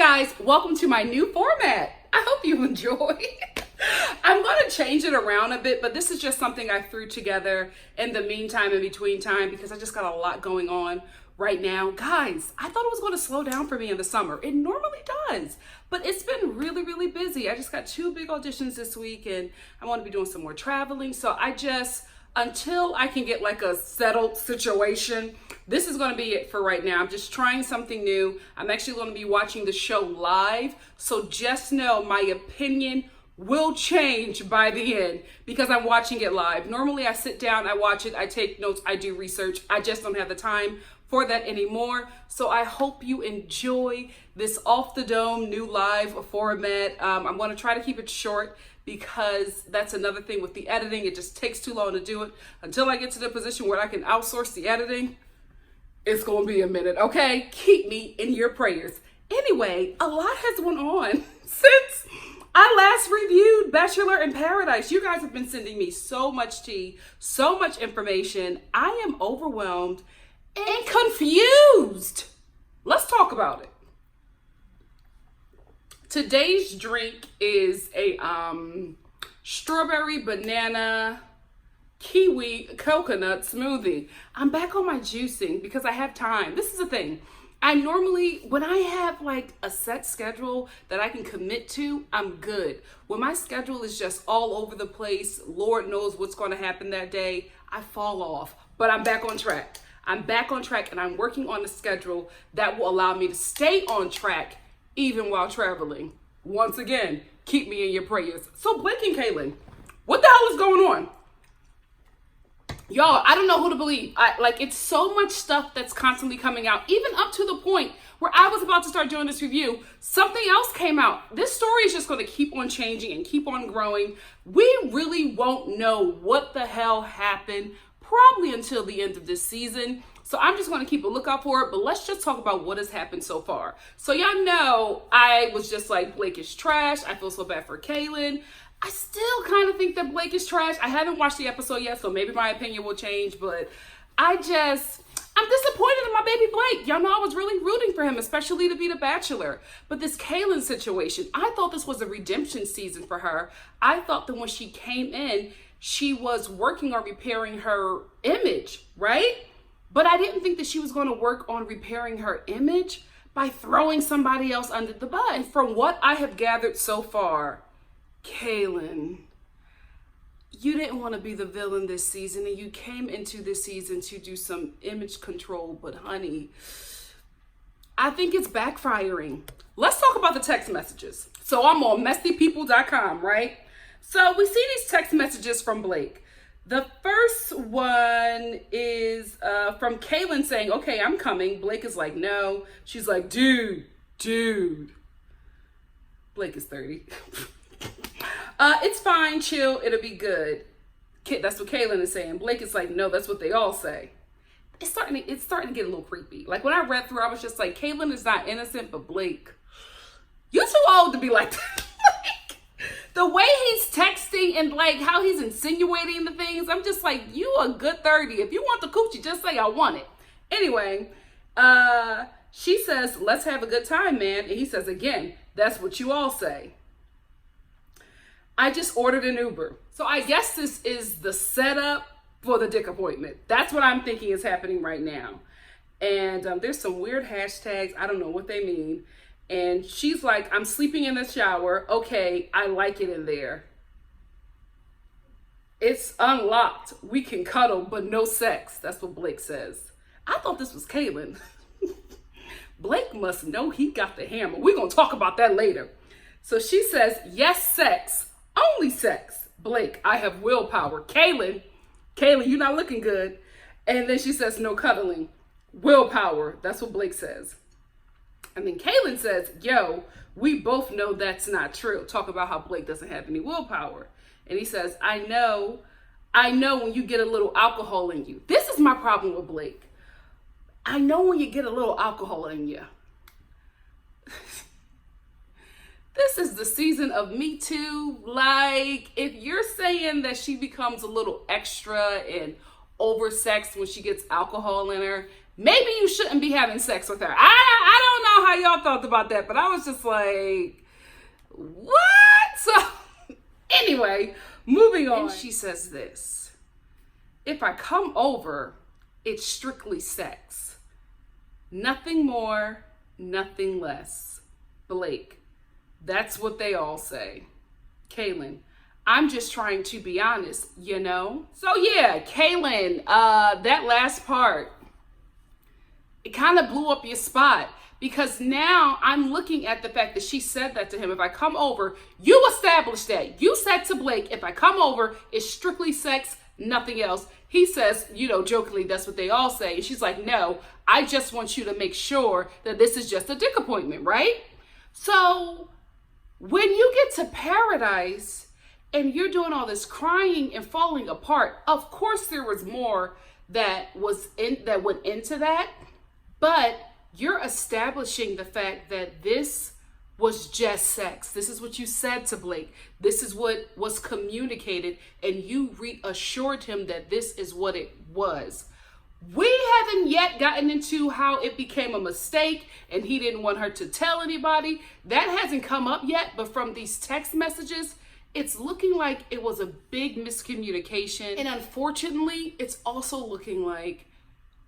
guys, welcome to my new format. I hope you enjoy. I'm going to change it around a bit, but this is just something I threw together in the meantime, in between time, because I just got a lot going on right now. Guys, I thought it was going to slow down for me in the summer. It normally does, but it's been really busy. I just got 2 big auditions this week and I want to be doing some more traveling. So until I can get like a settled situation, this is going to be it for right now. I'm just trying something new. I'm actually going to be watching the show live. So just know my opinion will change by the end because I'm watching it live. Normally I sit down, I watch it, I take notes, I do research. I just don't have the time for that anymore. So I hope you enjoy this off the dome new live format. I'm going to try to keep it short because that's another thing with the editing. It just takes too long to do it. Until I get to the position where I can outsource the editing, it's going to be a minute, okay? Keep me in your prayers. Anyway, a lot has went on since I last reviewed Bachelor in Paradise. You guys have been sending me so much tea, so much information. I am overwhelmed and confused. Let's talk about it. Today's drink is a strawberry banana kiwi coconut smoothie. I'm back on my juicing because I have time. This is the thing. I normally, when I have like a set schedule that I can commit to, I'm good. When my schedule is just all over the place, Lord knows what's going to happen that day, I fall off. But I'm back on track. I'm back on track and I'm working on a schedule that will allow me to stay on track even while traveling. Once again, keep me in your prayers. So Mike and Caelynn, what the hell is going on? Y'all, I don't know who to believe. It's so much stuff that's constantly coming out, even up to the point where I was about to start doing this review. Something else came out. This story is just going to keep on changing and keep on growing. We really won't know what the hell happened probably until the end of this season. So I'm just going to keep a lookout for it, but let's just talk about what has happened so far. So y'all know I was just like, Blake is trash. I feel so bad for Caelynn. I still kind of think that Blake is trash. I haven't watched the episode yet, so maybe my opinion will change, but I'm disappointed in my baby Blake. Y'all know I was really rooting for him, especially to be the Bachelor. But this Caelynn situation, I thought this was a redemption season for her. I thought that when she came in, she was working on repairing her image, right? But I didn't think that she was going to work on repairing her image by throwing somebody else under the bus. And from what I have gathered so far, Caelynn, you didn't want to be the villain this season and you came into this season to do some image control, but honey, I think it's backfiring. Let's talk about the text messages. So I'm on messypeople.com, right? So we see these text messages from Blake. The first one is from Caelynn saying, okay, I'm coming. Blake is like, no. She's like, dude. Blake is 30. It's fine, chill, it'll be good. That's what Caelynn is saying. Blake is like, no, that's what they all say. It's starting to get a little creepy. Like when I read through, I was just like, Caelynn is not innocent, but Blake, you're too old to be like that. The way he's texting and like how he's insinuating the things, I'm just like, you a good 30. If you want the coochie, just say I want it. Anyway, she says, let's have a good time, man. And he says, again, that's what you all say. I just ordered an Uber. So I guess this is the setup for the dick appointment. That's what I'm thinking is happening right now. And there's some weird hashtags. I don't know what they mean. And she's like, I'm sleeping in the shower. Okay, I like it in there. It's unlocked. We can cuddle, but no sex. That's what Blake says. I thought this was Caelynn. Blake must know he got the hammer. We're going to talk about that later. So she says, yes, sex. Only sex. Blake, I have willpower. Caelynn, you're not looking good. And then she says, no cuddling. Willpower. That's what Blake says. And then Caelynn says, yo, we both know that's not true. Talk about how Blake doesn't have any willpower. And he says, I know when you get a little alcohol in you. This is my problem with Blake. I know when you get a little alcohol in you. This is the season of Me Too. Like, if you're saying that she becomes a little extra and oversexed when she gets alcohol in her, maybe you shouldn't be having sex with her. I don't know know how y'all felt about that, but I was just like, what? So anyway, moving on. And she says this: if I come over, it's strictly sex. Nothing more, nothing less. Blake, that's what they all say. Caelynn, I'm just trying to be honest, you know? So yeah, Caelynn, that last part, it kind of blew up your spot, because now I'm looking at the fact that she said that to him. If I come over, you established that. You said to Blake, if I come over, it's strictly sex, nothing else. He says, you know, jokingly, that's what they all say. And she's like, no, I just want you to make sure that this is just a dick appointment, right? So when you get to paradise and you're doing all this crying and falling apart, of course there was more that went into that, but you're establishing the fact that this was just sex. This is what you said to Blake. This is what was communicated, and you reassured him that this is what it was. We haven't yet gotten into how it became a mistake and he didn't want her to tell anybody. That hasn't come up yet, but from these text messages, it's looking like it was a big miscommunication. And unfortunately, it's also looking like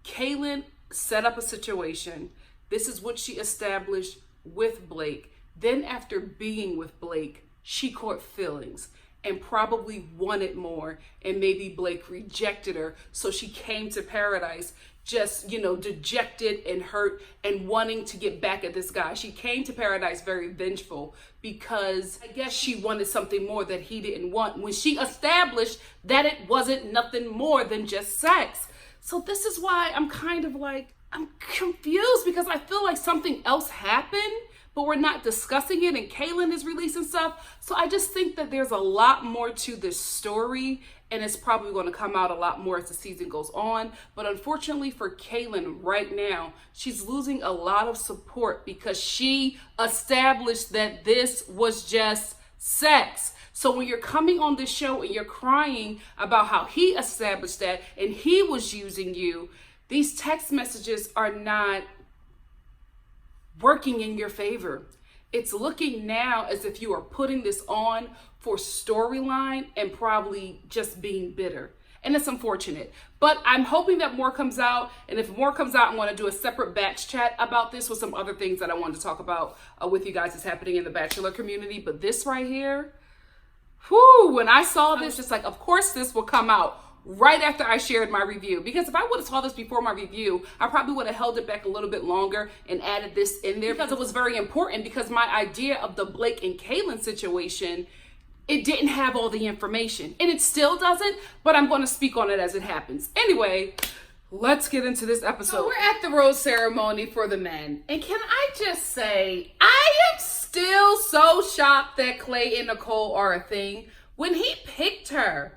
Caelynn set up a situation. This is what she established with Blake. Then after being with Blake, she caught feelings and probably wanted more, and maybe Blake rejected her, so she came to paradise just, you know, dejected and hurt and wanting to get back at this guy. She came to paradise very vengeful because I guess she wanted something more that he didn't want, when she established that it wasn't nothing more than just sex. So this is why I'm kind of like, I'm confused, because I feel like something else happened, but we're not discussing it, and Caelynn is releasing stuff. So I just think that there's a lot more to this story, and it's probably going to come out a lot more as the season goes on. But unfortunately for Caelynn right now, she's losing a lot of support because she established that this was just sex. So when you're coming on this show and you're crying about how he established that and he was using you, these text messages are not working in your favor. It's looking now as if you are putting this on for storyline and probably just being bitter. And it's unfortunate, but I'm hoping that more comes out. And if more comes out, I'm going to do a separate batch chat about this with some other things that I wanted to talk about with you guys that's happening in the Bachelor community. But this right here, whew, when I saw this, just like, of course this will come out right after I shared my review, because if I would have saw this before my review, I probably would have held it back a little bit longer and added this in there, because it was very important, because my idea of the Blake and Caelynn situation, it didn't have all the information, and it still doesn't, but I'm going to speak on it as it happens. Anyway, let's get into this episode. So we're at the rose ceremony for the men, and can I just say, I am still so shocked that Clay and Nicole are a thing. When he picked her,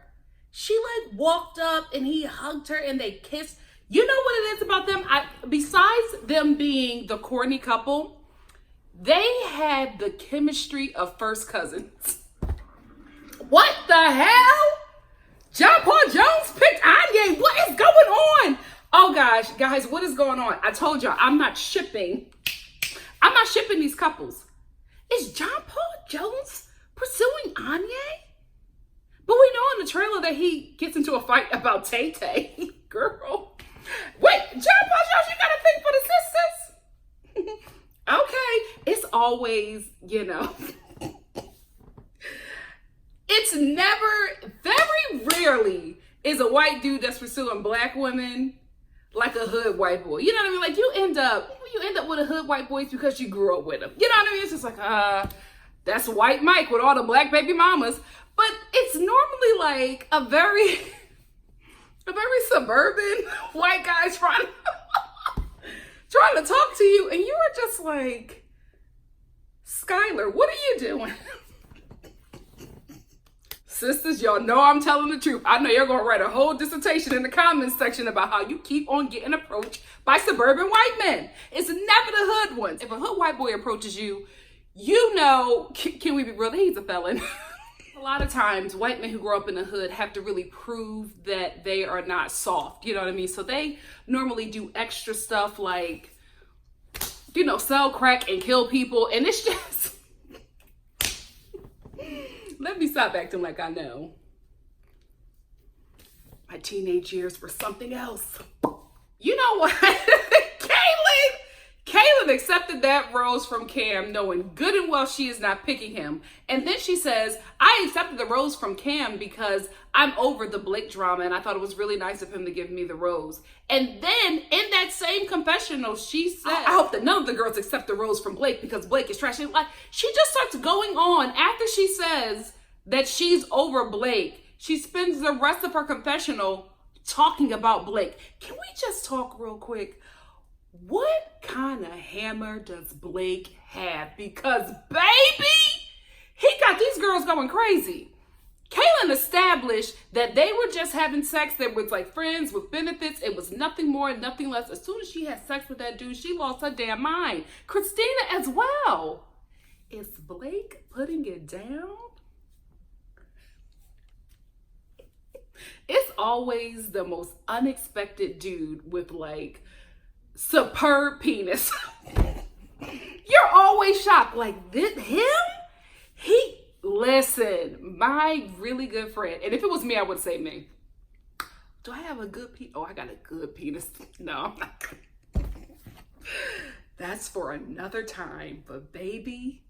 she like walked up and he hugged her and they kissed. You know what it is about them? Besides them being the corny couple, they had the chemistry of first cousins. What the hell? John Paul Jones picked Anya. What is going on? Oh gosh, guys, what is going on? I told y'all I'm not shipping these couples. Is John Paul Jones pursuing Anya? But we know in the trailer that he gets into a fight about Tay Tay. Girl. Wait, John Paul Jones, you got a thing for the sisters? Okay. It's always, you know. It's never, very rarely is a white dude that's pursuing black women like a hood white boy. You know what I mean? Like you end up with a hood white boy because you grew up with him. You know what I mean? It's just like, that's white Mike with all the black baby mamas. But it's normally like a very suburban white guy trying to talk to you, and you are just like, Skylar, what are you doing? Sisters, y'all know I'm telling the truth. I know you're going to write a whole dissertation in the comments section about how you keep on getting approached by suburban white men. It's never the hood ones. If a hood white boy approaches you, you know, can we be real? He's a felon. A lot of times, white men who grow up in the hood have to really prove that they are not soft. You know what I mean? So they normally do extra stuff like sell crack and kill people. And it's just, let me stop acting like I know. My teenage years were something else. You know what? Caelynn accepted that rose from Cam, knowing good and well she is not picking him. And then she says, I accepted the rose from Cam because I'm over the Blake drama and I thought it was really nice of him to give me the rose. And then in that same confessional, she said, I hope that none of the girls accept the rose from Blake because Blake is trash. And she just starts going on after she says that she's over Blake. She spends the rest of her confessional talking about Blake. Can we just talk real quick? What kind of hammer does Blake have? Because, baby, he got these girls going crazy. Caelynn established that they were just having sex. They was like friends with benefits. It was nothing more and nothing less. As soon as she had sex with that dude, she lost her damn mind. Christina as well. Is Blake putting it down? It's always the most unexpected dude with like superb penis. You're always shocked. Like, this him? Listen, my really good friend, and if it was me, I would say me. Do I have a good penis? Oh, I got a good penis. No, I'm not good. That's for another time. But baby,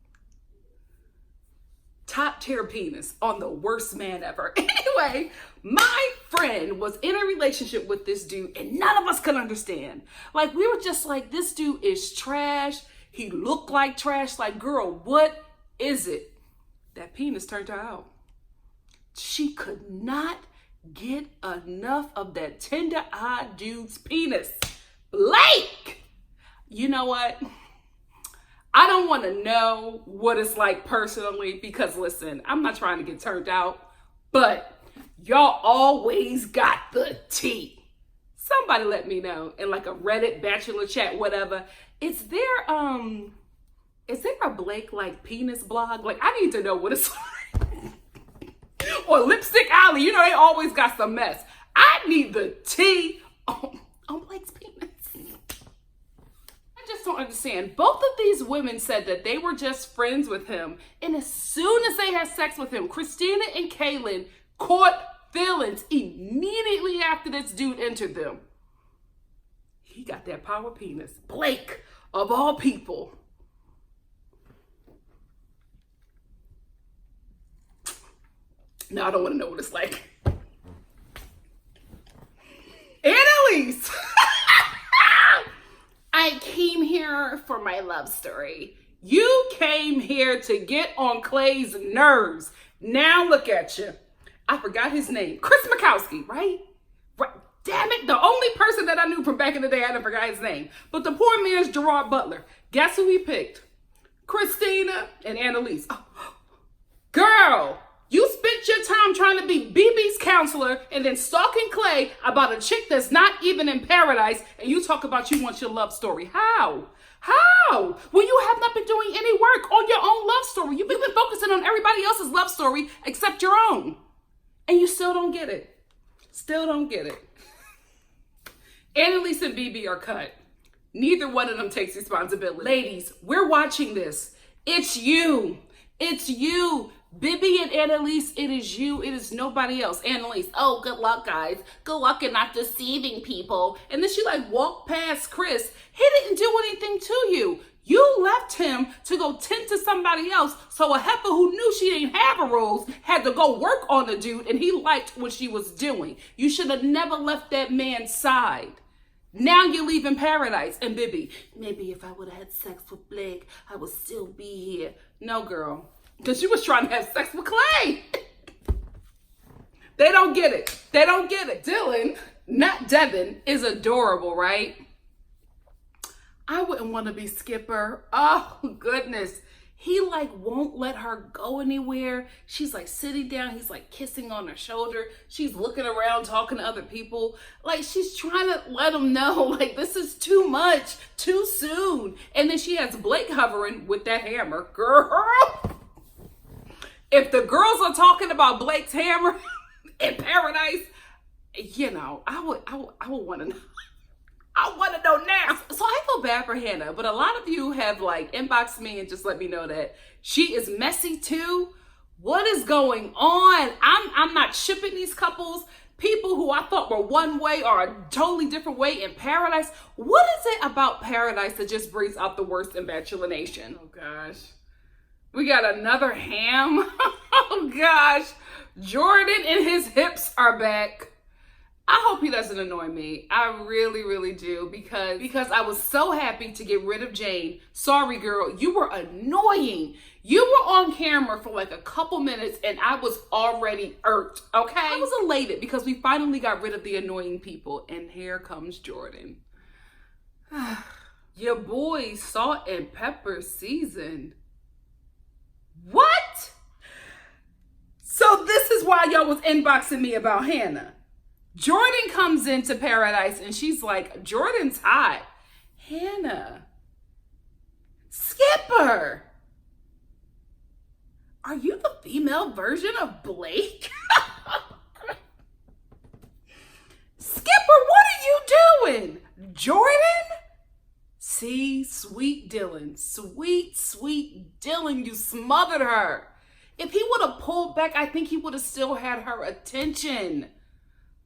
top tier penis on the worst man ever. Anyway, my friend was in a relationship with this dude and none of us could understand. Like, we were just like, this dude is trash. He looked like trash. Like, girl, what is it? That penis turned her out. She could not get enough of that tender-eyed dude's penis. Blake! You know what? I don't want to know what it's like personally because, listen, I'm not trying to get turned out, but y'all always got the tea. Somebody let me know in like a Reddit, Bachelor chat, whatever. Is there a Blake like penis blog? Like, I need to know what it's like. Or Lipstick Alley, they always got some mess. I need the tea on Blake's penis. I just don't understand. Both of these women said that they were just friends with him. And as soon as they had sex with him, Christina and Caelynn caught feelings immediately after this dude entered them. He got that power penis. Blake, of all people. No, I don't want to know what it's like. Annalise! I came here for my love story. You came here to get on Clay's nerves. Now look at you. I forgot his name. Chris Mikowski, right? Right. Damn it. The only person that I knew from back in the day, I didn't forget his name. But the poor man's Gerard Butler. Guess who he picked? Christina and Annalise. Oh. Girl, you spent your time trying to be BB's counselor and then stalking Clay about a chick that's not even in paradise, and you talk about you want your love story. How? How? When you have not been doing any work on your own love story. You've been focusing on everybody else's love story except your own. And you still don't get it. Still don't get it. Annalise and BB are cut. Neither one of them takes responsibility. Ladies, we're watching this. It's you. It's you. Bibi and Annalise, it is you. It is nobody else. Annalise, oh, good luck, guys. Good luck in not deceiving people. And then she walked past Chris. He didn't do anything to you. You left him to go tend to somebody else. So a heifer who knew she didn't have a rose had to go work on the dude, and he liked what she was doing. You should have never left that man's side. Now you're leaving paradise. And Bibi, maybe if I would have had sex with Blake, I would still be here. No, girl. Because she was trying to have sex with Clay. They don't get it. They don't get it. Dylan, not Devin, is adorable, right? I wouldn't want to be Skipper. Oh, goodness. He won't let her go anywhere. She's sitting down. He's kissing on her shoulder. She's looking around, talking to other people. She's trying to let him know, this is too much, too soon. And then she has Blake hovering with that hammer. Girl. If the girls are talking about Blake's hammer in paradise, I would want to know. I want to know now. So I feel bad for Hannah, but a lot of you have like inboxed me and just let me know that she is messy too. What is going on? I'm not shipping these couples. People who I thought were one way are a totally different way in Paradise. What is it about Paradise that just brings out the worst in Bachelor Nation? Oh gosh. We got another ham. Oh gosh. Jordan and his hips are back. I hope he doesn't annoy me. I really, really do, because I was so happy to get rid of Jane. Sorry, girl, you were annoying. You were on camera for like a couple minutes and I was already irked, okay? I was elated because we finally got rid of the annoying people, and here comes Jordan. Your boy Salt and Pepper season. What? So this is why y'all was inboxing me about Hannah. Jordan comes into Paradise and she's like, Jordan's hot. Hannah. Skipper. Are you the female version of Blake? Skipper, what are you doing? Jordan? See, sweet Dylan. Sweet, sweet Dylan, you smothered her. If he would have pulled back, I think he would have still had her attention.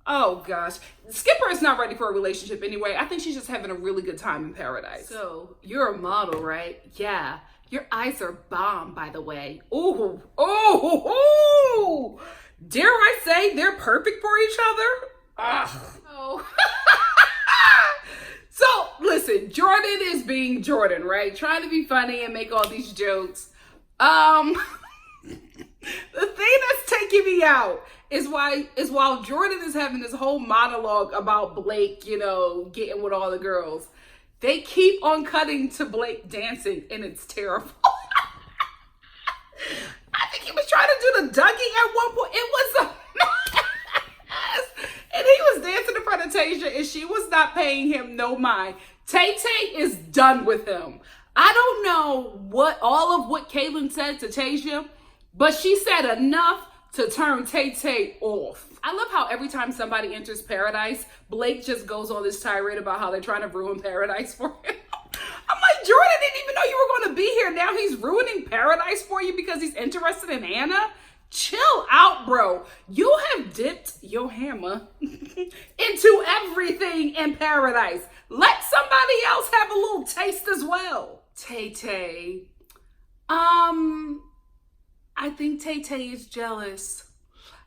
Oh gosh. Skipper is not ready for a relationship anyway. I think she's just having a really good time in Paradise. So, you're a model, right? Yeah. Your eyes are bomb, by the way. Ooh, ooh. Dare I say they're perfect for each other? Oh. So, listen, Jordan is being Jordan, right? Trying to be funny and make all these jokes. The thing that's taking me out is while Jordan is having this whole monologue about Blake, you know, getting with all the girls, they keep on cutting to Blake dancing, and it's terrible. I think he was trying to do the Dougie at one point. It was a mess. And he was dancing in front of Tayshia, and she was not paying him no mind. Tay-Tay is done with him. I don't know all of what Caelynn said to Tayshia, but she said enough to turn Tay-Tay off. I love how every time somebody enters Paradise, Blake just goes on this tirade about how they're trying to ruin Paradise for him. I'm like, Jordan didn't even know you were going to be here. Now he's ruining Paradise for you because he's interested in Hannah? Chill out, bro. You have dipped your hammer into everything in Paradise. Let somebody else have a little taste as well. Tay-Tay. I think Tay-Tay is jealous.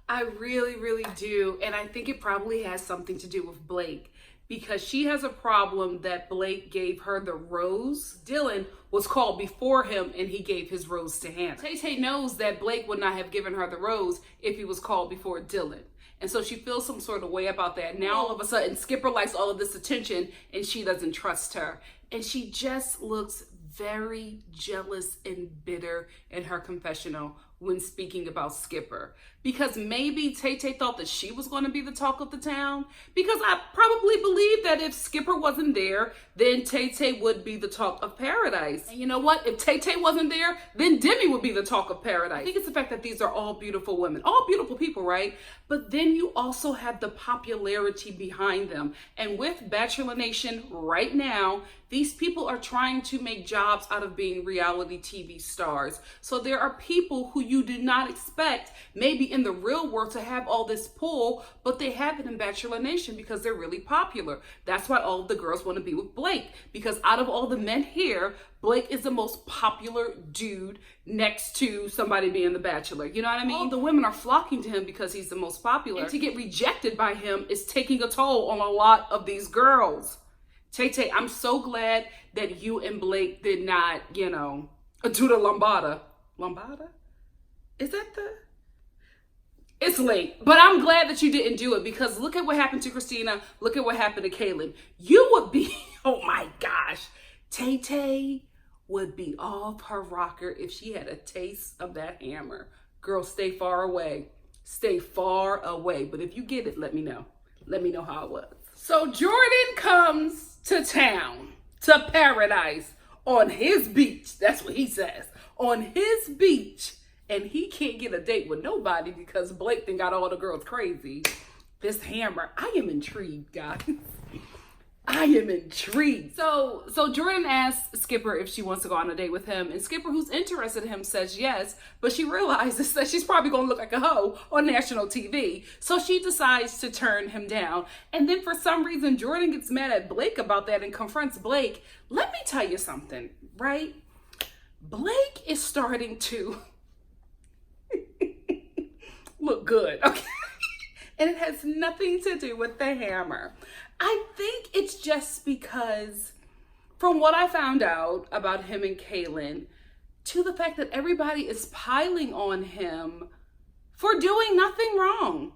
I really, really do. And I think it probably has something to do with Blake, because she has a problem that Blake gave her the rose. Dylan was called before him and he gave his rose to Hannah. Tay-Tay knows that Blake would not have given her the rose if he was called before Dylan. And so she feels some sort of way about that. Now all of a sudden Skipper likes all of this attention and she doesn't trust her. And she just looks very jealous and bitter in her confessional when speaking about Skipper. Because maybe Tay-Tay thought that she was going to be the talk of the town. Because I probably believe that if Skipper wasn't there, then Tay-Tay would be the talk of Paradise. And you know what? If Tay-Tay wasn't there, then Demi would be the talk of Paradise. I think it's the fact that these are all beautiful women. All beautiful people, right? But then you also have the popularity behind them. And with Bachelor Nation right now, these people are trying to make jobs out of being reality TV stars. So there are people who you do not expect, maybe in the real world, to have all this pull, but they have it in Bachelor Nation because they're really popular. That's why all of the girls want to be with Blake, because out of all the men here, Blake is the most popular dude next to somebody being the Bachelor. You know what I mean? All the women are flocking to him because he's the most popular. And to get rejected by him is taking a toll on a lot of these girls. Tay-Tay, I'm so glad that you and Blake did not, do the lambada. Lambada? Is that It's late, but I'm glad that you didn't do it, because look at what happened to Christina. Look at what happened to Caelynn. You would be, oh my gosh, Tay-Tay would be off her rocker if she had a taste of that hammer. Girl, stay far away. Stay far away. But if you get it, let me know. Let me know how it was. So Jordan comes to town, to Paradise, on his beach. That's what he says. On his beach. And he can't get a date with nobody because Blake then got all the girls crazy. This hammer, I am intrigued, guys. I am intrigued. So Jordan asks Skipper if she wants to go on a date with him, and Skipper, who's interested in him, says yes, but she realizes that she's probably gonna look like a hoe on national TV. So she decides to turn him down. And then for some reason, Jordan gets mad at Blake about that and confronts Blake. Let me tell you something, right? Blake is starting to look good, okay? And it has nothing to do with the hammer. I think it's just because, from what I found out about him and Caelynn, to the fact that everybody is piling on him for doing nothing wrong.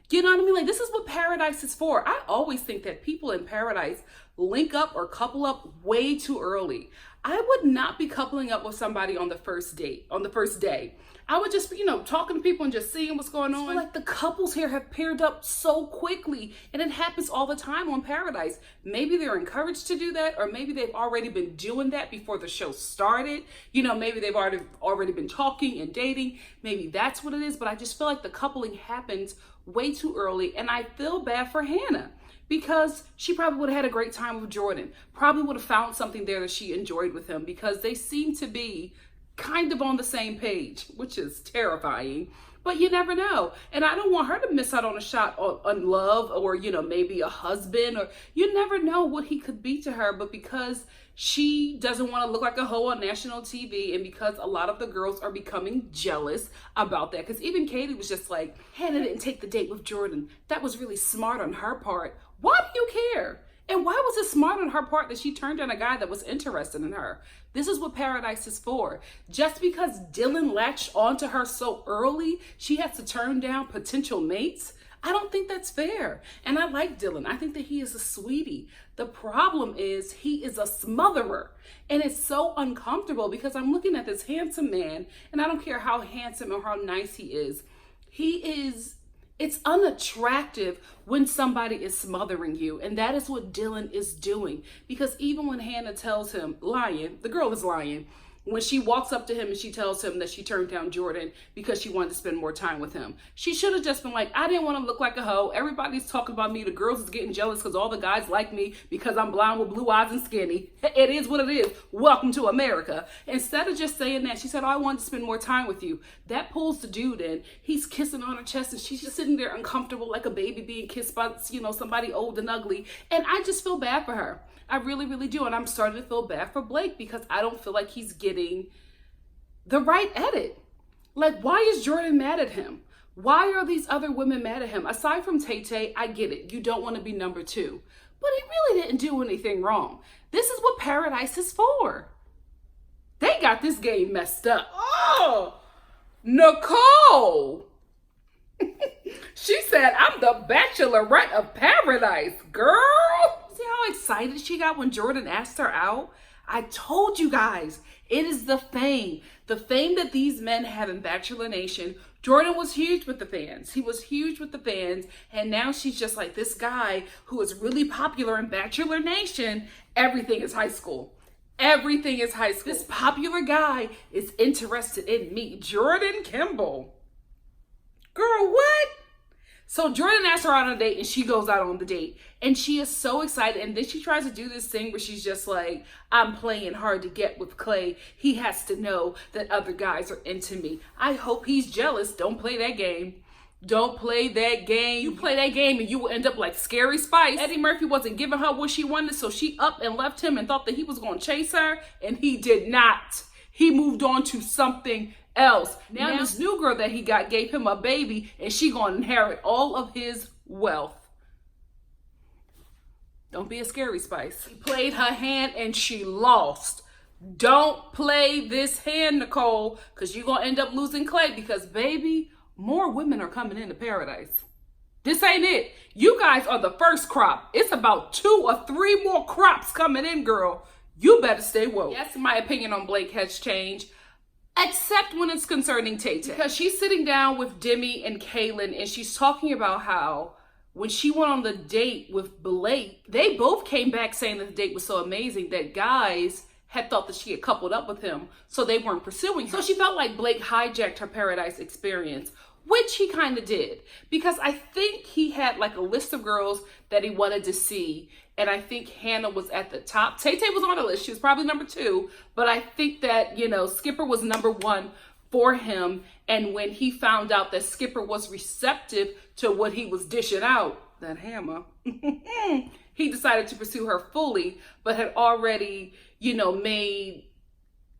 You know what I mean? Like, this is what paradise is for. I always think that people in paradise link up or couple up way too early. I would not be coupling up with somebody on the first date, on the first day. I would just be, talking to people and just seeing what's going on. Like, the couples here have paired up so quickly, and it happens all the time on Paradise. Maybe they're encouraged to do that, or maybe they've already been doing that before the show started. Maybe they've already been talking and dating. Maybe that's what it is, but I just feel like the coupling happens way too early, and I feel bad for Hannah, because she probably would have had a great time with Jordan. Probably would have found something there that she enjoyed with him, because they seem to be kind of on the same page, which is terrifying. But you never know. And I don't want her to miss out on a shot on love, or, maybe a husband, or you never know what he could be to her. But because she doesn't want to look like a hoe on national TV, and because a lot of the girls are becoming jealous about that, because even Katie was just like, Hannah didn't take the date with Jordan. That was really smart on her part. Why do you care? And why was it smart on her part that she turned down a guy that was interested in her? This is what paradise is for. Just because Dylan latched onto her so early, she has to turn down potential mates? I don't think that's fair. And I like Dylan. I think that he is a sweetie. The problem is he is a smotherer. And it's so uncomfortable, because I'm looking at this handsome man, and I don't care how handsome or how nice he is. It's unattractive when somebody is smothering you. And that is what Dylan is doing. Because even when Hannah tells him, lying, the girl is lying, when she walks up to him and she tells him that she turned down Jordan because she wanted to spend more time with him, she should have just been like, I didn't want to look like a hoe. Everybody's talking about me. The girls is getting jealous because all the guys like me because I'm blonde with blue eyes and skinny. It is what it is. Welcome to America. Instead of just saying that, she said, oh, I wanted to spend more time with you. That pulls the dude in. He's kissing on her chest, and she's just sitting there uncomfortable like a baby being kissed by, somebody old and ugly. And I just feel bad for her. I really, really do. And I'm starting to feel bad for Blake, because I don't feel like he's getting the right edit. Like, why is Jordan mad at him? Why are these other women mad at him? Aside from Tay-Tay, I get it. You don't want to be number two. But he really didn't do anything wrong. This is what paradise is for. They got this game messed up. Oh, Nicole. She said, I'm the bachelorette of paradise, girl. See how excited she got when Jordan asked her out? I told you guys, it is the fame. The fame that these men have in Bachelor Nation. Jordan was huge with the fans. He was huge with the fans. And now she's just like this guy who is really popular in Bachelor Nation. Everything is high school. Everything is high school. This popular guy is interested in me, Jordan Kimball. Girl, what? So Jordan asks her out on a date, and she goes out on the date, and she is so excited. And then she tries to do this thing where she's just like, I'm playing hard to get with Clay. He has to know that other guys are into me. I hope he's jealous. Don't play that game. Don't play that game. You play that game and you will end up like Scary Spice. Eddie Murphy wasn't giving her what she wanted, so she up and left him and thought that he was going to chase her, and he did not. He moved on to something else. Now this new girl that he got gave him a baby, and she gonna inherit all of his wealth. Don't be a Scary Spice. She played her hand and she lost. Don't play this hand, Nicole, because you're gonna end up losing Clay, because baby, more women are coming into paradise. This ain't it. You guys are the first crop. It's about 2 or 3 more crops coming in, girl. You better stay woke. Yes, my opinion on Blake has changed, except when it's concerning Tay-Tay. Because she's sitting down with Demi and Caelynn, and she's talking about how when she went on the date with Blake, they both came back saying that the date was so amazing that guys had thought that she had coupled up with him, so they weren't pursuing her. So she felt like Blake hijacked her paradise experience, which he kind of did, because I think he had like a list of girls that he wanted to see, and I think Hannah was at the top. Tay Tay was on the list. She was probably number 2, but I think that, you know, Skipper was number 1 for him. And when he found out that Skipper was receptive to what he was dishing out, that hammer, he decided to pursue her fully, but had already, you know, made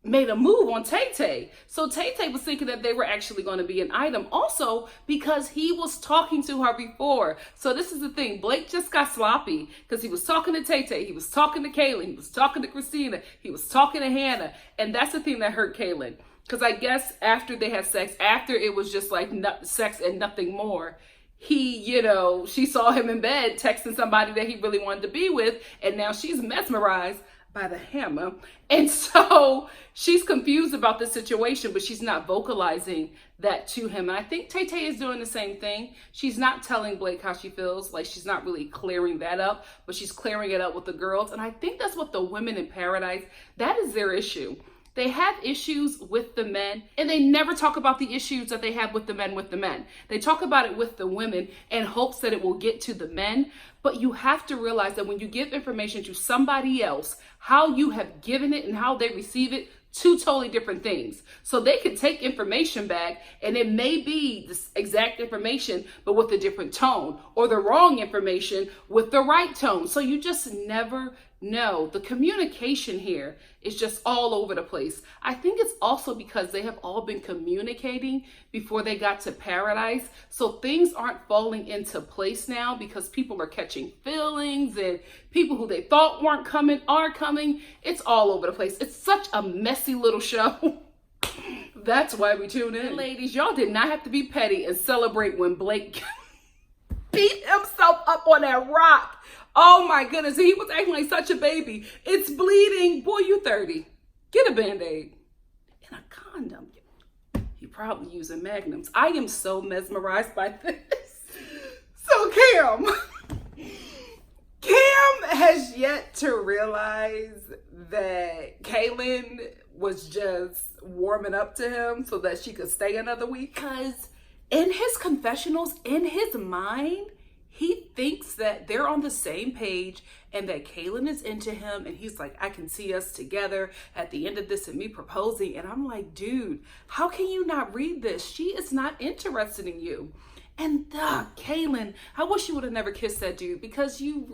a move on Tay Tay. So Tay Tay was thinking that they were actually going to be an item, also because he was talking to her before. So this is the thing, Blake just got sloppy because he was talking to Tay Tay, he was talking to Caelynn, he was talking to Christina, he was talking to Hannah, and that's the thing that hurt Caelynn. Because I guess after they had sex, after it was just like sex and nothing more, he, you know, she saw him in bed texting somebody that he really wanted to be with, and now she's mesmerized by the hammer. And so she's confused about the situation, but she's not vocalizing that to him. And I think Tay Tay is doing the same thing. She's not telling Blake how she feels, like she's not really clearing that up, but she's clearing it up with the girls. And I think that's what the women in paradise, that is their issue. They have issues with the men, and they never talk about the issues that they have with the men. They talk about it with the women in hopes that it will get to the men. But you have to realize that when you give information to somebody else, how you have given it and how they receive it, 2 totally different things. So they could take information back and it may be the exact information, but with a different tone, or the wrong information with the right tone. So you just never know. The communication here is just all over the place. I think it's also because they have all been communicating before they got to paradise. So things aren't falling into place now because people are catching feelings, and people who they thought weren't coming are coming. It's all over the place. It's such a messy little show. That's why we tune in. And ladies, y'all did not have to be petty and celebrate when Blake beat himself up on that rock. Oh my goodness, he was acting like such a baby. It's bleeding. Boy, you 30. Get a Band-Aid and a condom. He probably using magnums. I am so mesmerized by this. So Cam has yet to realize that Caelynn was just warming up to him so that she could stay another week. Because in his confessionals, in his mind, he thinks that they're on the same page and that Caelynn is into him, and he's like, I can see us together at the end of this and me proposing. And I'm like, dude, how can you not read this? She is not interested in you. And Caelynn, I wish you would have never kissed that dude, because you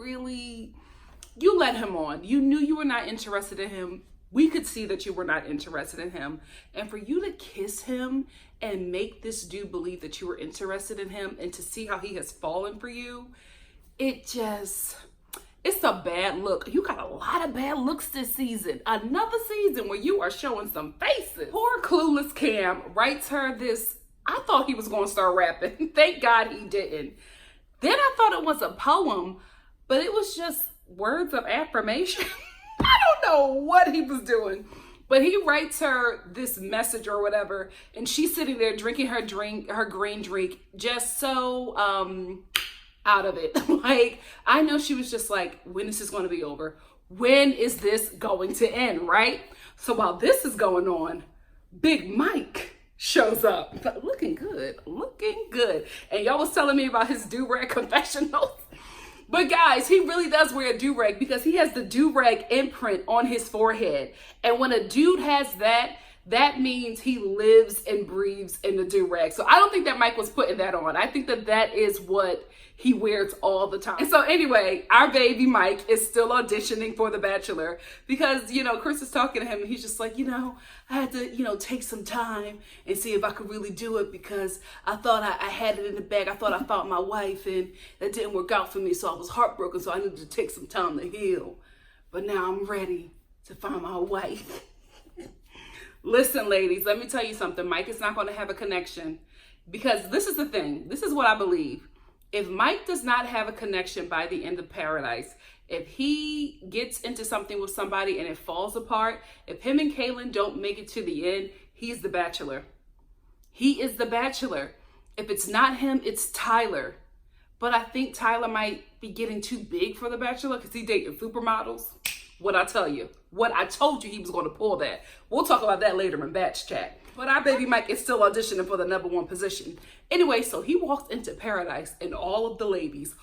let him on. You knew you were not interested in him. We could see that you were not interested in him. And for you to kiss him and make this dude believe that you were interested in him, and to see how he has fallen for you, it's a bad look. You got a lot of bad looks this season. Another season where you are showing some faces. Poor clueless Cam writes her this. I thought he was going to start rapping. Thank God he didn't. Then I thought it was a poem, but it was just words of affirmation. I don't know what he was doing, but he writes her this message or whatever, and she's sitting there drinking her green drink, just so out of it. Like, I know she was just like, when is this going to be over? When is this going to end, right? So while this is going on, Big Mike shows up, looking good. And y'all was telling me about his do-rag confessionals. But guys, he really does wear a do-rag because he has the do-rag imprint on his forehead. And when a dude has that, that means he lives and breathes in the do-rag. So I don't think that Mike was putting that on. I think that that is what he wears all the time. And so anyway, our baby Mike is still auditioning for The Bachelor because, you know, Chris is talking to him and he's just like, you know, I had to, you know, take some time and see if I could really do it because I thought I had it in the bag. I thought I found my wife and that didn't work out for me. So I was heartbroken. So I needed to take some time to heal. But now I'm ready to find my wife. Listen, ladies, let me tell you something. Mike is not going to have a connection because this is the thing. This is what I believe. If Mike does not have a connection by the end of Paradise, if he gets into something with somebody and it falls apart, if him and Caelynn don't make it to the end, he's the Bachelor. He is the Bachelor. If it's not him, it's Tyler. But I think Tyler might be getting too big for the Bachelor because he's dating supermodels. What I tell you? What I told you he was going to pull that. We'll talk about that later in batch chat. But our baby Mike is still auditioning for the #1 position. Anyway, so he walked into paradise and all of the ladies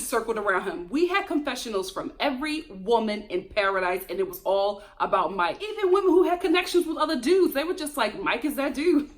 circled around him. We had confessionals from every woman in paradise, and it was all about Mike. Even women who had connections with other dudes, they were just like, Mike is that dude.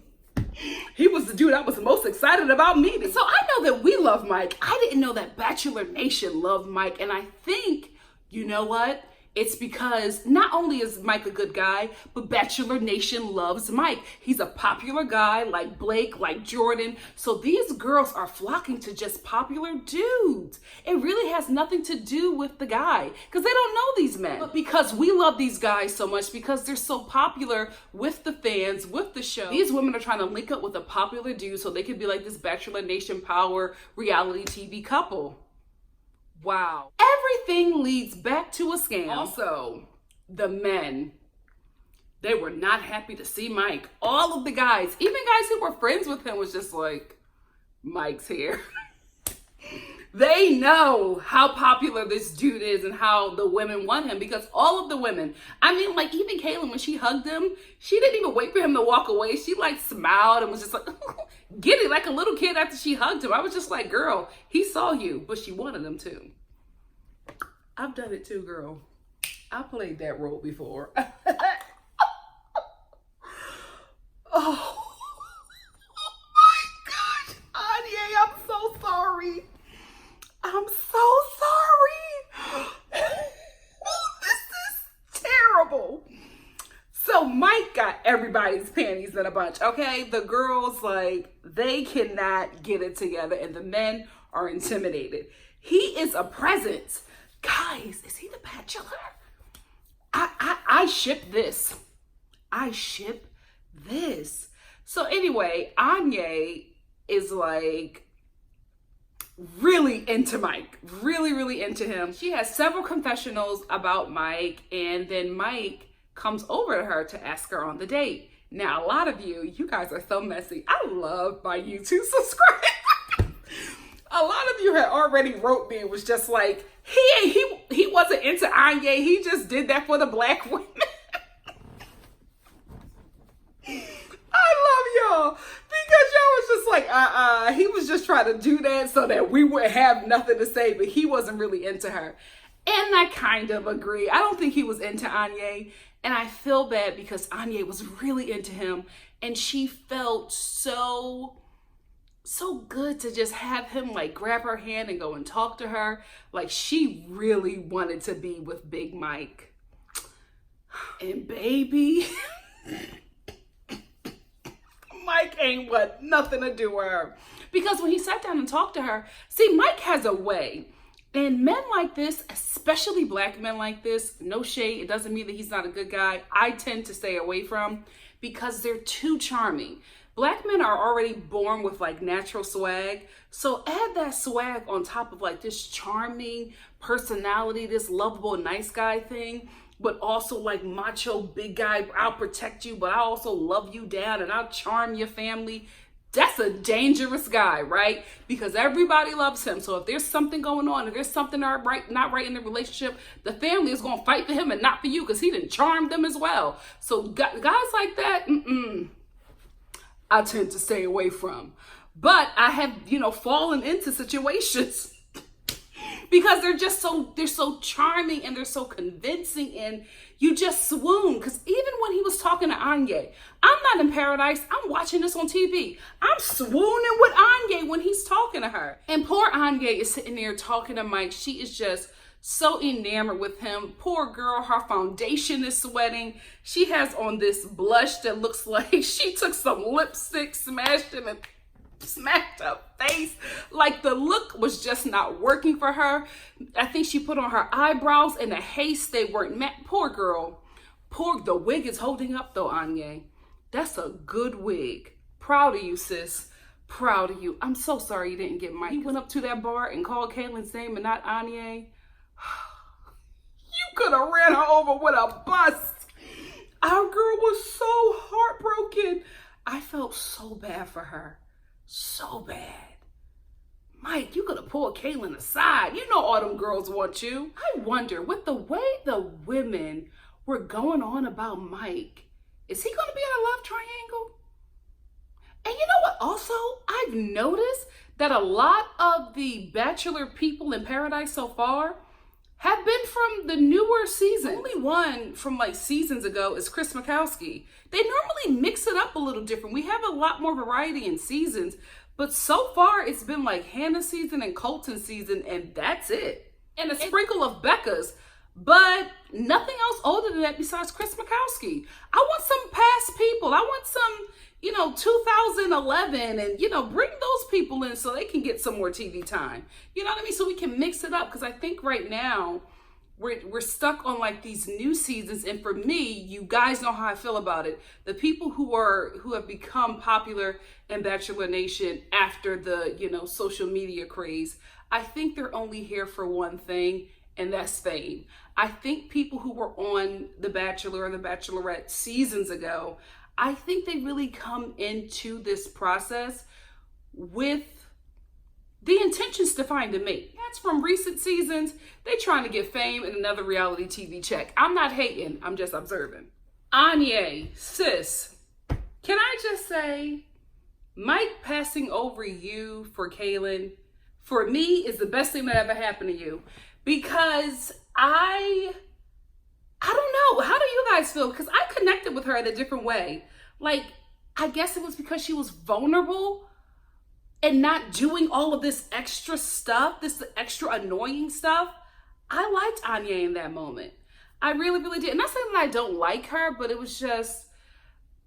He was the dude I was most excited about meeting. So I know that we love Mike. I didn't know that Bachelor Nation loved Mike. And I think, you know what? It's because not only is Mike a good guy, but Bachelor Nation loves Mike. He's a popular guy like Blake, like Jordan. So these girls are flocking to just popular dudes. It really has nothing to do with the guy because they don't know these men. But because we love these guys so much, because they're so popular with the fans, with the show, these women are trying to link up with a popular dude so they could be like this Bachelor Nation power reality TV couple. Wow. Everything leads back to a scam. Also, the men, they were not happy to see Mike. All of the guys, even guys who were friends with him, was just like, Mike's here. They know how popular this dude is and how the women want him, because all of the women, I mean, like even Caelynn, when she hugged him, she didn't even wait for him to walk away. She like smiled and was just like, get it, like a little kid after she hugged him. I was just like, girl, he saw you, but she wanted him to. I've done it too, girl. I played that role before. Oh my gosh, Anya, I'm so sorry. I'm so sorry. This is terrible. So Mike got everybody's panties in a bunch, okay? The girls, like, they cannot get it together, and the men are intimidated. He is a presence. Guys, is he the Bachelor? I ship this. I ship this. So anyway, Anya is like really into Mike, really into him. She has several confessionals about Mike, and then Mike comes over to her to ask her on the date. Now, a lot of you guys are so messy. I love my YouTube subscribers. A lot of you had already wrote me and was just like, he wasn't into Anya. He just did that for the black women. I love y'all because y'all was just like, he was just trying to do that so that we would have nothing to say, but he wasn't really into her. And I kind of agree. I don't think he was into Anya, and I feel bad because Anya was really into him, and she felt so good to just have him like grab her hand and go and talk to her. Like she really wanted to be with Big Mike. And baby, Mike ain't want nothing to do with her. Because when he sat down and talked to her, see, Mike has a way. And men like this, especially black men like this, no shade, it doesn't mean that he's not a good guy, I tend to stay away from because they're too charming. Black men are already born with like natural swag. So add that swag on top of like this charming personality, this lovable nice guy thing, but also like macho big guy, I'll protect you, but I also love you down and I'll charm your family. That's a dangerous guy, right? Because everybody loves him. So if there's something going on, if there's something not right in the relationship, the family is going to fight for him and not for you because he didn't charm them as well. So guys like that, I tend to stay away from. But I have, fallen into situations because they're so charming and they're so convincing, and you just swoon. Because even when he was talking to Anya, I'm not in paradise, I'm watching this on TV. I'm swooning with Anya when he's talking to her. And poor Anya is sitting there talking to Mike. She is just so enamored with him. Poor girl, her foundation is sweating. She has on this blush that looks like she took some lipstick, smashed it, and smacked her face. Like the look was just not working for her. I think she put on her eyebrows in a haste. They weren't met. Poor girl. The wig is holding up though, Anya. That's a good wig. Proud of you, sis. Proud of you. I'm so sorry you didn't get Mike. He went up to that bar and called Caelynn's name and not Anya. You could have ran her over with a bus. Our girl was so heartbroken. I felt so bad for her. So bad. Mike, you could have pulled Caelynn aside. You know all them girls want you. I wonder, with the way the women were going on about Mike, is he going to be in a love triangle? And you know what also? I've noticed that a lot of the Bachelor people in Paradise so far have been from the newer season. Only one from like seasons ago is Chris Mikowski. They normally mix it up a little different. We have a lot more variety in seasons, but so far it's been like Hannah season and Colton season, and that's it. And a sprinkle of Becca's, but nothing else older than that besides Chris Mikowski. I want some past people. I want some, 2011 and, bring those people in so they can get some more TV time. You know what I mean? So we can mix it up, because I think right now we're stuck on like these new seasons. And for me, you guys know how I feel about it. The people who have become popular in Bachelor Nation after the, social media craze, I think they're only here for one thing, and that's fame. I think people who were on The Bachelor and The Bachelorette seasons ago, I think they really come into this process with the intentions to find a mate. That's from recent seasons. They trying to get fame and another reality TV check. I'm not hating, I'm just observing. Anya, sis, can I just say, Mike passing over you for Caelynn, for me, is the best thing that ever happened to you. Because I don't know. How do you guys feel? Because I connected with her in a different way. Like, I guess it was because she was vulnerable and not doing all of this extra stuff, this extra annoying stuff. I liked Anya in that moment. I really, really did. And not saying that I don't like her, but it was just,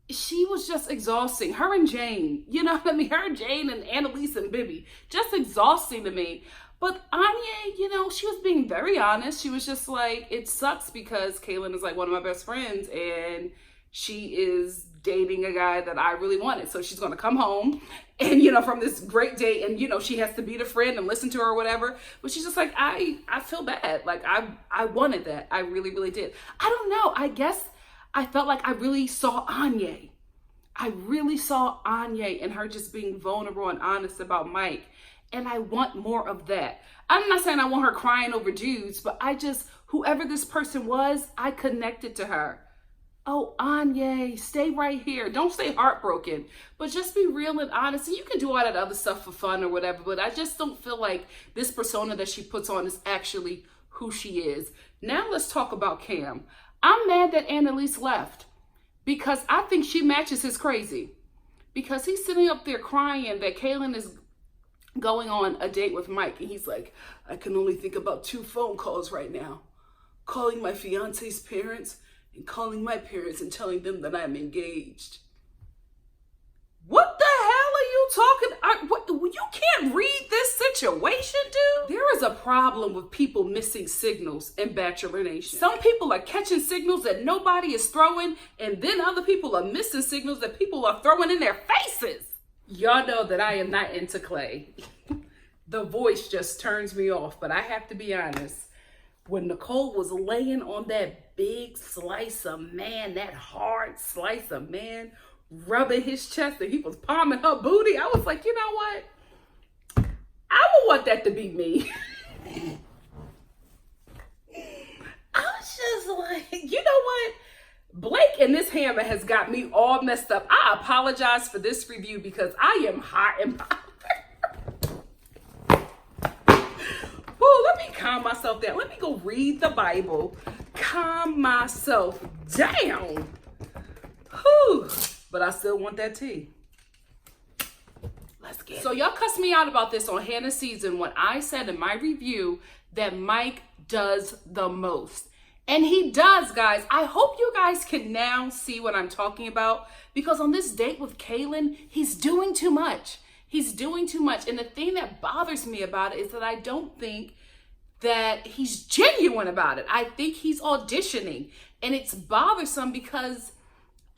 she was just exhausting. Her and Jane, you know what I mean? Her and Jane and Annalise and Bibi, just exhausting to me. But Anya, she was being very honest. She was just like, it sucks because Caelynn is like one of my best friends and she is dating a guy that I really wanted. So she's going to come home and, from this great date and, she has to be the friend and listen to her or whatever. But she's just like, I feel bad. Like, I wanted that. I really, really did. I don't know. I guess I felt like I really saw Anya. I really saw Anya and her just being vulnerable and honest about Mike. And I want more of that. I'm not saying I want her crying over dudes, but whoever this person was, I connected to her. Oh, Anya, stay right here. Don't stay heartbroken, but just be real and honest. And you can do all that other stuff for fun or whatever, but I just don't feel like this persona that she puts on is actually who she is. Now let's talk about Cam. I'm mad that Annalise left because I think she matches his crazy. Because he's sitting up there crying that Caelynn is going on a date with Mike, and he's like, I can only think about 2 phone calls right now. Calling my fiance's parents and calling my parents and telling them that I'm engaged. What the hell are you talking? You can't read this situation, dude. There is a problem with people missing signals in Bachelor Nation. Some people are catching signals that nobody is throwing, and then other people are missing signals that people are throwing in their faces. Y'all know that I am not into Clay. The voice just turns me off, but I have to be honest. When Nicole was laying on that big slice of man, that hard slice of man, rubbing his chest and he was palming her booty, I was like, you know what? I would want that to be me. I was just like, you know what? Blake and this hammer has got me all messed up. I apologize for this review because I am hot and bothered. Ooh, let me calm myself down. Let me go read the Bible. Calm myself down. Whew. But I still want that tea. Let's get it. So y'all cussed me out about this on Hannah's season when I said in my review that Mike does the most. And he does, guys. I hope you guys can now see what I'm talking about, because on this date with Caelynn, he's doing too much. He's doing too much. And the thing that bothers me about it is that I don't think that he's genuine about it. I think he's auditioning. And it's bothersome because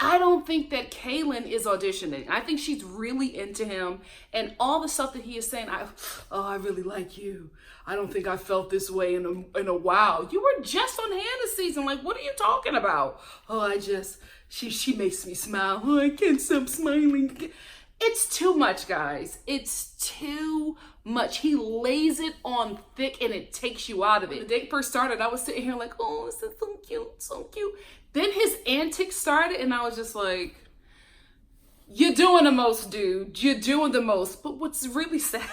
I don't think that Caelynn is auditioning. I think she's really into him, and all the stuff that he is saying, I really like you. I don't think I felt this way in a while. You were just on Hannah's season. Like, what are you talking about? Oh, she makes me smile. Oh, I can't stop smiling. It's too much, guys. It's too much. He lays it on thick and it takes you out of it. When the date first started, I was sitting here like, oh, this is so cute, so cute. Then his antics started and I was just like, you're doing the most, dude. You're doing the most. But what's really sad,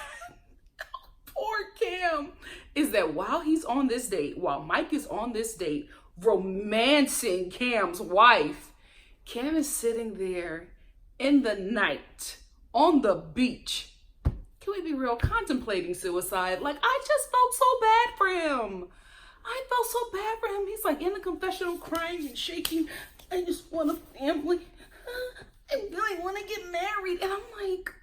poor Cam, is that while he's on this date, while Mike is on this date, romancing Cam's wife, Cam is sitting there in the night on the beach. Can we be real? Contemplating suicide. Like, I just felt so bad for him. I felt so bad for him. He's like in the confessional crying and shaking. I just want a family. I really want to get married. And I'm like,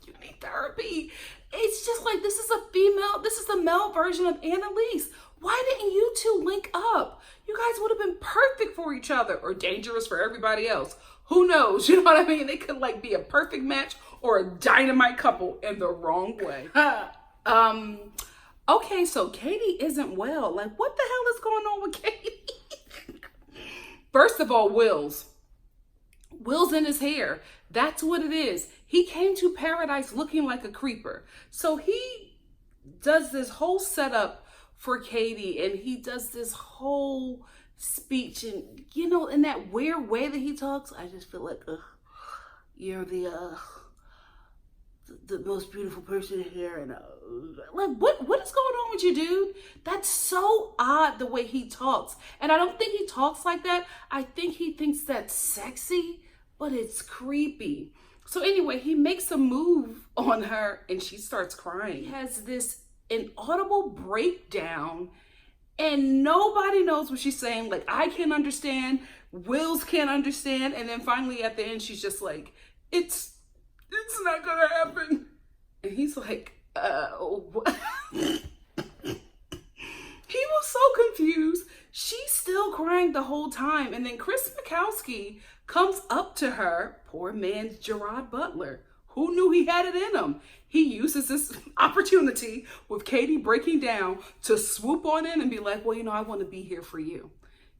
you need therapy. It's just like, this is the male version of Annalise. Why didn't you two link up? You guys would have been perfect for each other, or dangerous for everybody else. Who knows? You know what I mean? They could like be a perfect match or a dynamite couple in the wrong way. Okay, so Katie isn't well. Like, what the hell is going on with Katie? First of all, Will's in his hair. That's what it is. He came to paradise looking like a creeper. So he does this whole setup for Katie, and he does this whole speech, and you know, in that weird way that he talks, I just feel like, you're the most beautiful person here, and like, what is going on with you, dude? That's so odd the way he talks, and I don't think he talks like that. I think he thinks that's sexy, but it's creepy. So anyway, he makes a move on her, and she starts crying. He has this inaudible breakdown, and nobody knows what she's saying. Like, I can't understand, Wills can't understand, and then finally at the end she's just like, it's not gonna happen. And he's like, what? He was so confused. She's still crying the whole time, and then Chris Mikowski comes up to her, poor man's Gerard Butler. Who knew he had it in him? He uses this opportunity with Katie breaking down to swoop on in and be like, well, you know, I want to be here for you.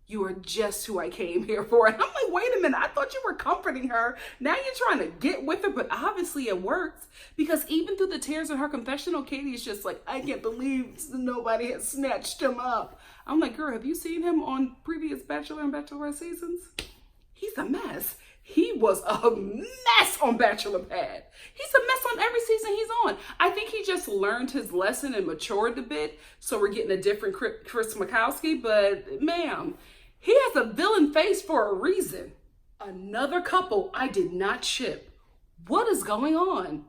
You are just who I came here for. And I'm like, wait a minute, I thought you were comforting her. Now you're trying to get with her, but obviously it works, because even through the tears in her confessional, Katie is just like, I can't believe nobody has snatched him up. I'm like, girl, have you seen him on previous Bachelor and Bachelorette seasons? He's a mess. He was a mess on Bachelor Pad. He's a mess on every season he's on. I think he just learned his lesson and matured a bit, so we're getting a different Chris Mikowski, but ma'am, he has a villain face for a reason. Another couple I did not ship. What is going on?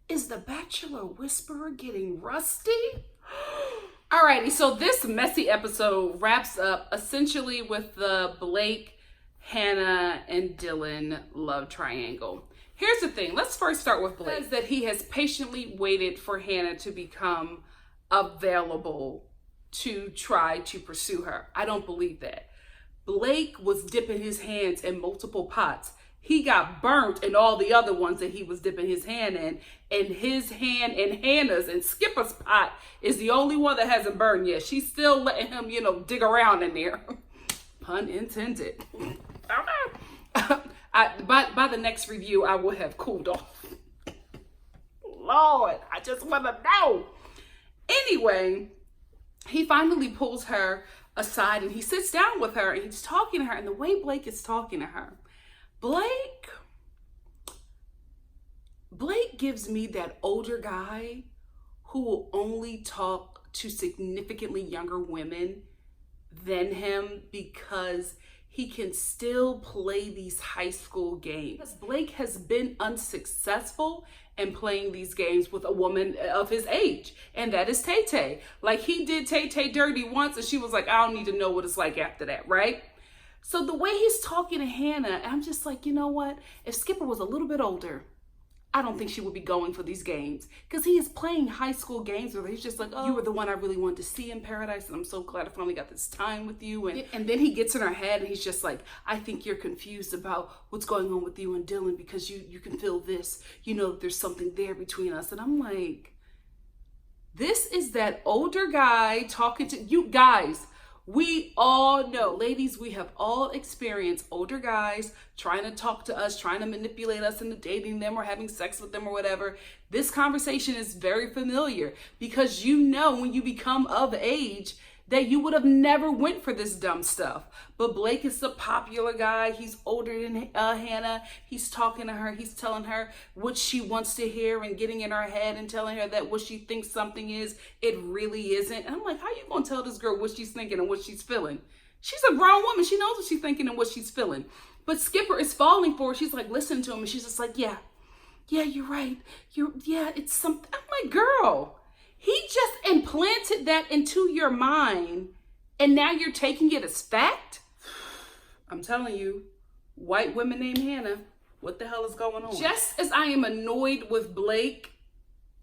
Is the Bachelor Whisperer getting rusty? Alrighty, so this messy episode wraps up essentially with the Blake, Hannah, and Dylan love triangle. Here's the thing. Let's first start with Blake. It says that he has patiently waited for Hannah to become available to try to pursue her. I don't believe that. Blake was dipping his hands in multiple pots. He got burnt in all the other ones that he was dipping his hand in. And his hand in Hannah's and Skipper's pot is the only one that hasn't burned yet. She's still letting him, you know, dig around in there. Pun intended. By the next review, I will have cooled off. Lord, I just want to know. Anyway, he finally pulls her aside and he sits down with her and he's talking to her. And the way Blake is talking to her, Blake gives me that older guy who will only talk to significantly younger women than him because he can still play these high school games. Because Blake has been unsuccessful in playing these games with a woman of his age, and that is Tay Tay. Like, he did Tay Tay dirty once, and she was like, I don't need to know what it's like after that, right? So the way he's talking to Hannah, I'm just like, you know what? If Skipper was a little bit older, I don't think she would be going for these games, because he is playing high school games where he's just like, oh, you were the one I really wanted to see in paradise, and I'm so glad I finally got this time with you. And then he gets in her head and he's just like, I think you're confused about what's going on with you and Dylan because you can feel this, you know, there's something there between us. And I'm like, this is that older guy talking to you guys. We all know, ladies, we have all experienced older guys trying to talk to us, trying to manipulate us into dating them or having sex with them or whatever. This conversation is very familiar because you know when you become of age that you would have never went for this dumb stuff. But Blake is the popular guy. He's older than Hannah. He's talking to her. He's telling her what she wants to hear and getting in her head and telling her that what she thinks something is, it really isn't. And I'm like, how you gonna tell this girl what she's thinking and what she's feeling? She's a grown woman. She knows what she's thinking and what she's feeling. But Skipper is falling for her. She's like, listening to him. And she's just like, yeah, you're right. It's something. I'm like, girl, he just implanted that into your mind and now you're taking it as fact? I'm telling you, white women named Hannah, what the hell is going on? Just as I am annoyed with Blake,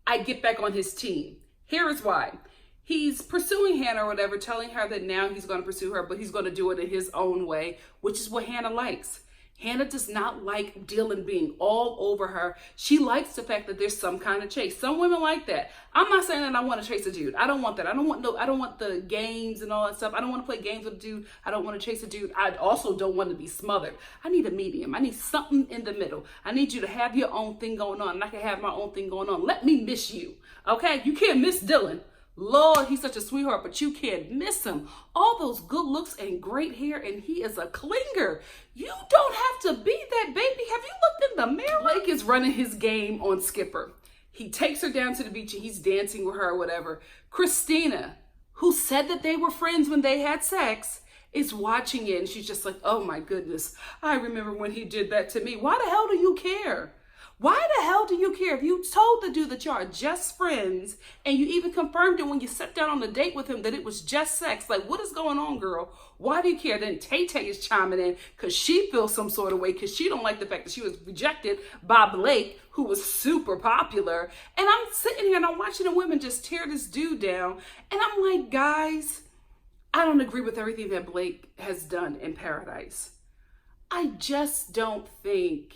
I get back on his team. Here is why. He's pursuing Hannah or whatever, telling her that now he's going to pursue her, but he's going to do it in his own way, which is what Hannah likes. Hannah does not like Dylan being all over her. She likes the fact that there's some kind of chase. Some women like that. I'm not saying that I want to chase a dude. I don't want that. I don't want the games and all that stuff. I don't want to play games with a dude. I don't want to chase a dude. I also don't want to be smothered. I need a medium. I need something in the middle. I need you to have your own thing going on and I can have my own thing going on. Let me miss you. Okay? You can't miss Dylan. Lord, he's such a sweetheart, but you can't miss him. All those good looks and great hair, and he is a clinger. You don't have to be that, baby. Have you looked in the mirror? Blake is running his game on Skipper. He takes her down to the beach and he's dancing with her or whatever. Christina, who said that they were friends when they had sex, is watching it and she's just like, oh my goodness, I remember when he did that to me. Why the hell do you care? Why the hell do you care? If you told the dude that y'all are just friends and you even confirmed it when you sat down on the date with him that it was just sex, like what is going on, girl? Why do you care? Then Tay-Tay is chiming in because she feels some sort of way because she don't like the fact that she was rejected by Blake, who was super popular. And I'm sitting here and I'm watching the women just tear this dude down. And I'm like, guys, I don't agree with everything that Blake has done in Paradise. I just don't think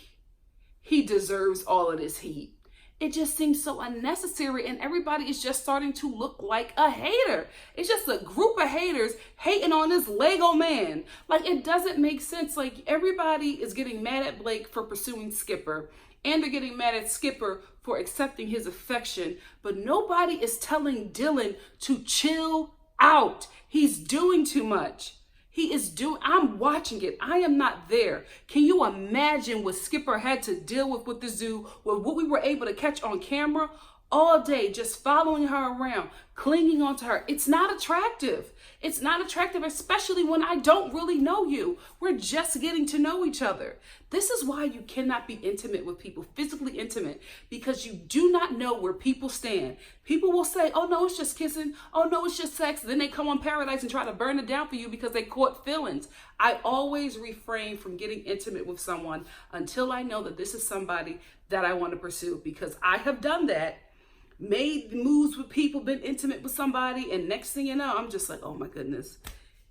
he deserves all of this heat. It just seems so unnecessary and everybody is just starting to look like a hater. It's just a group of haters hating on this Lego man. Like it doesn't make sense. Like everybody is getting mad at Blake for pursuing Skipper and they're getting mad at Skipper for accepting his affection, but nobody is telling Dylan to chill out. He's doing too much. I'm watching it. I am not there. Can you imagine what Skipper had to deal with this dude, with what we were able to catch on camera all day, just following her around, clinging onto her? It's not attractive. It's not attractive, especially when I don't really know you. We're just getting to know each other. This is why you cannot be intimate with people, physically intimate, because you do not know where people stand. People will say, oh no, it's just kissing. Oh no, it's just sex. Then they come on Paradise and try to burn it down for you because they caught feelings. I always refrain from getting intimate with someone until I know that this is somebody that I want to pursue, because I have done that. Made moves with people, been intimate with somebody, and next thing you know, I'm just like, oh my goodness,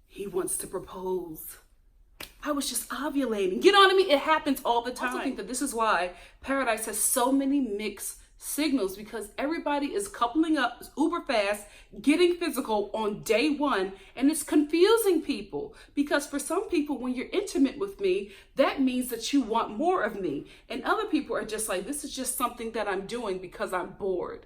he wants to propose. I was just ovulating. You know what I mean? It happens all the time. I also think that this is why Paradise has so many mixed signals, because everybody is coupling up uber fast, getting physical on day one, and it's confusing people. Because for some people, when you're intimate with me, that means that you want more of me. And other people are just like, this is just something that I'm doing because I'm bored.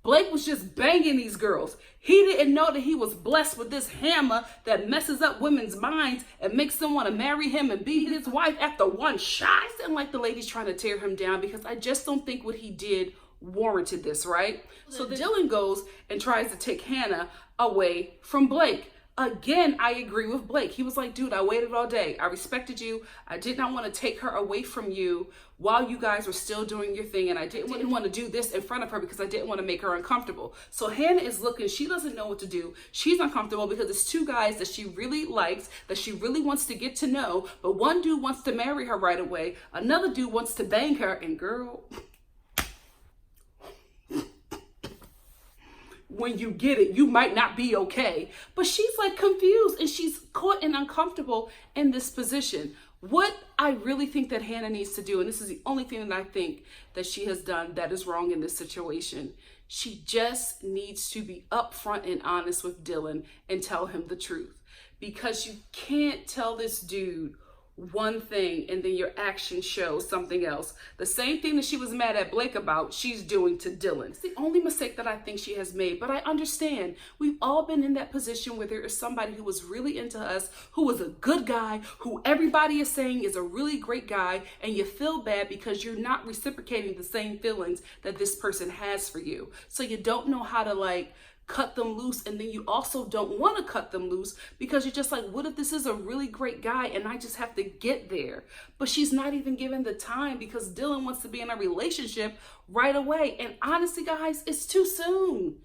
Blake was just banging these girls. He didn't know that he was blessed with this hammer that messes up women's minds and makes them want to marry him and be his wife after one shot. I didn't like the ladies trying to tear him down because I just don't think what he did warranted this, right? So then Dylan goes and tries to take Hannah away from Blake. Again, I agree with Blake. He was like, dude, I waited all day. I respected you. I did not want to take her away from you while you guys were still doing your thing. And I didn't want to do this in front of her because I didn't want to make her uncomfortable. So Hannah is looking. She doesn't know what to do. She's uncomfortable because it's two guys that she really likes, that she really wants to get to know. But one dude wants to marry her right away. Another dude wants to bang her. And girl, when you get it, you might not be okay. But she's like confused and she's caught and uncomfortable in this position. What I really think that Hannah needs to do, and this is the only thing that I think that she has done that is wrong in this situation, She just needs to be upfront and honest with Dylan and tell him the truth. Because you can't tell this dude one thing and then your actions show something else. The same thing that she was mad at Blake about, she's doing to Dylan. It's the only mistake that I think she has made, but I understand. We've all been in that position where there is somebody who was really into us, who was a good guy, who everybody is saying is a really great guy, and you feel bad because you're not reciprocating the same feelings that this person has for you. So you don't know how to cut them loose, and then you also don't want to cut them loose because you're just like, what if this is a really great guy and I just have to get there? But she's not even given the time because Dylan wants to be in a relationship right away. And honestly, guys, it's too soon.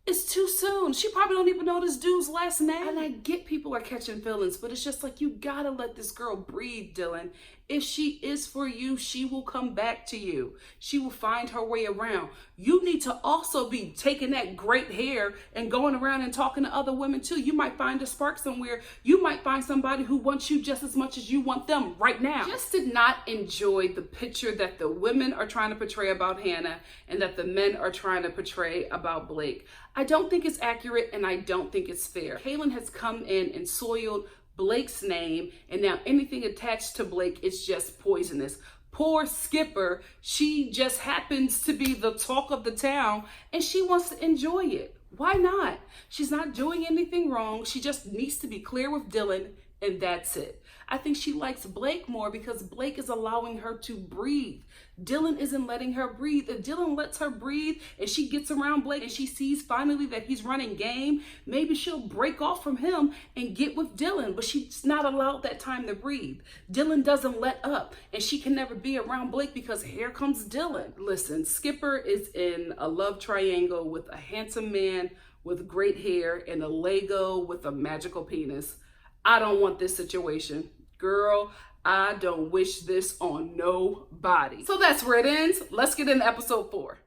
It's too soon. She probably don't even know this dude's last name. And I get people are catching feelings, but it's just like, you gotta let this girl breathe, Dylan. If she is for you, she will come back to you. She will find her way around. You need to also be taking that great hair and going around and talking to other women too. You might find a spark somewhere. You might find somebody who wants you just as much as you want them right now. Just did not enjoy the picture that the women are trying to portray about Hannah and that the men are trying to portray about Blake. I don't think it's accurate and I don't think it's fair. Caelynn has come in and soiled Blake's name, and now anything attached to Blake is just poisonous. Poor Skipper, she just happens to be the talk of the town and she wants to enjoy it. Why not? She's not doing anything wrong. She just needs to be clear with Dylan and that's it. I think she likes Blake more because Blake is allowing her to breathe. Dylan isn't letting her breathe. If Dylan lets her breathe and she gets around Blake and she sees finally that he's running game, maybe she'll break off from him and get with Dylan, but she's not allowed that time to breathe. Dylan doesn't let up and she can never be around Blake because here comes Dylan. Listen, Skipper is in a love triangle with a handsome man with great hair and a Lego with a magical penis. I don't want this situation. Girl, I don't wish this on nobody. So that's where it ends. Let's get into episode 4.